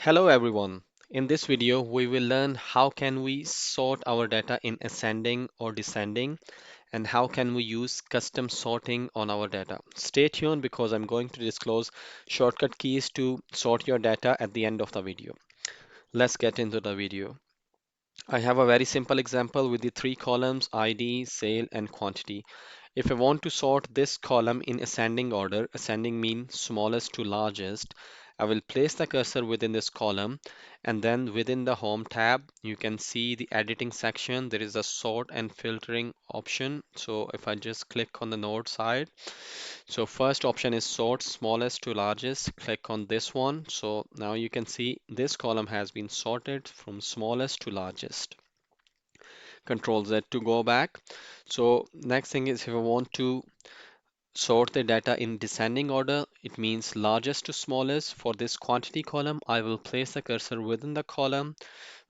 Hello everyone. In this video, we will learn how can we sort our data in ascending or descending and how can we use custom sorting on our data. Stay tuned because I'm going to disclose shortcut keys to sort your data at the end of the video. Let's get into the video. I have a very simple example with the three columns ID, sale, and quantity. If I want to sort this column in ascending order, ascending means smallest to largest, I will place the cursor within this column and then within the Home tab, you can see the editing section. There is a sort and filtering option. So if I just click on the node side, so first option is sort smallest to largest. Click on this one. So now you can see this column has been sorted from smallest to largest. Control Z to go back. So next thing is if I want to sort the data in descending order, it means largest to smallest. For this quantity column, I will place the cursor within the column.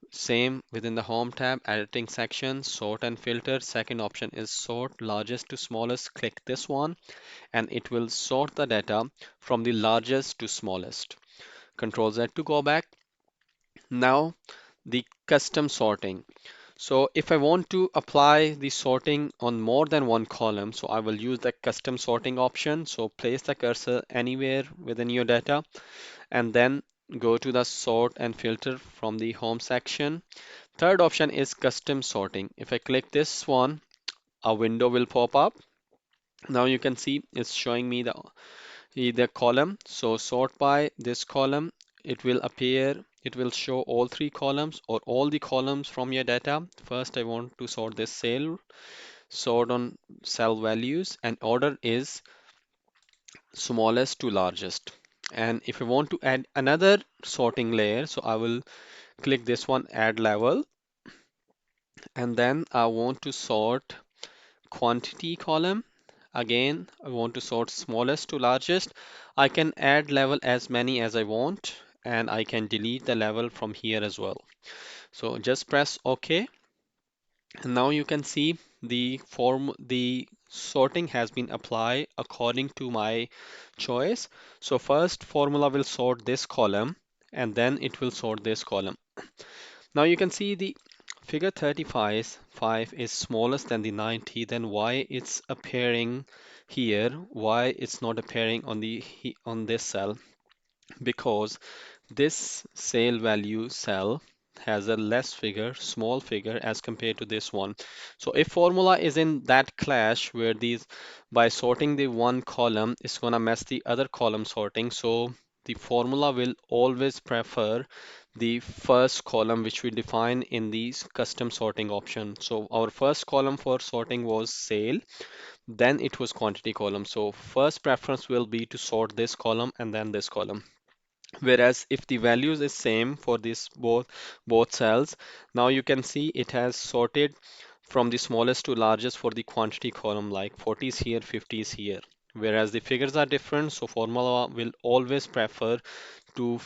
Same within the Home tab, editing section, sort and filter. Second option is sort largest to smallest. Click this one and it will sort the data from the largest to smallest. Control Z to go back. Now the custom sorting. So if I want to apply the sorting on more than one column, so I will use the custom sorting option. So place the cursor anywhere within your data and then go to the sort and filter from the home section. Third option is custom sorting. If I click this one, a window will pop up. Now you can see it's showing me the column. So sort by this column, it will appear, it will show all three columns or all the columns from your data. First, I want to sort this sale, sort on cell values, and order is smallest to largest. And if I want to add another sorting layer, so I will click this one, add level, and then I want to sort quantity column. Again, I want to sort smallest to largest. I can add level as many as I want, and I can delete the level from here as well. So just press OK. And now you can see the sorting has been applied according to my choice. So first formula will sort this column and then it will sort this column. Now you can see the figure 35 is smallest than the 90, then why it's appearing here, why it's not appearing on on this cell? Because this sale value cell has a less figure, small figure as compared to this one. So if formula is in that clash where these by sorting the one column is gonna mess the other column sorting. So the formula will always prefer the first column which we define in the custom sorting option. So our first column for sorting was sale, then it was quantity column. So first preference will be to sort this column and then this column. Whereas if the values is same for this both cells, now you can see it has sorted from the smallest to largest for the quantity column, like 40 is here, 50 is here. Whereas the figures are different, so formula will always prefer to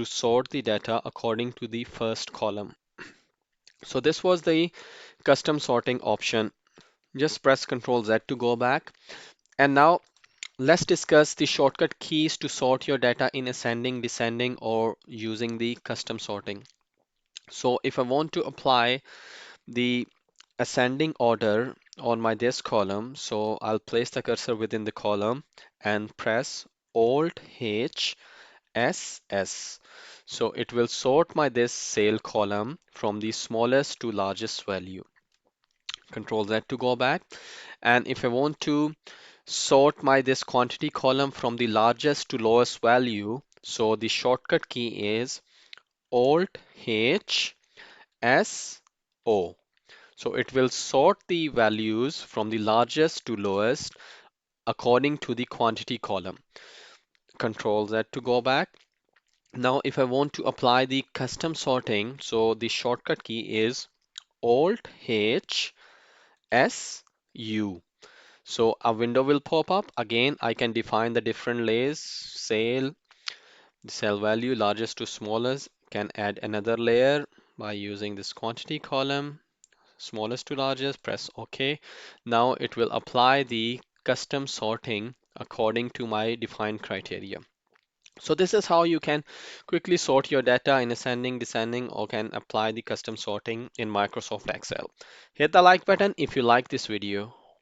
sort the data according to the first column. So this was the custom sorting option. Just press Ctrl Z to go back. And now let's discuss the shortcut keys to sort your data in ascending, descending, or using the custom sorting. So if I want to apply the ascending order on my this column, so I'll place the cursor within the column and press Alt H S S. So it will sort my this sale column from the smallest to largest value. Control Z to go back. And if I want to sort my this quantity column from the largest to lowest value, so the shortcut key is Alt H S O. So it will sort the values from the largest to lowest according to the quantity column. Control Z to go back. Now if I want to apply the custom sorting, so the shortcut key is Alt H S U. So a window will pop up. Again, I can define the different layers, sale, the cell value, largest to smallest. Can add another layer by using this quantity column, smallest to largest, press OK. Now it will apply the custom sorting according to my defined criteria. So this is how you can quickly sort your data in ascending, descending, or can apply the custom sorting in Microsoft Excel. Hit the like button if you like this video.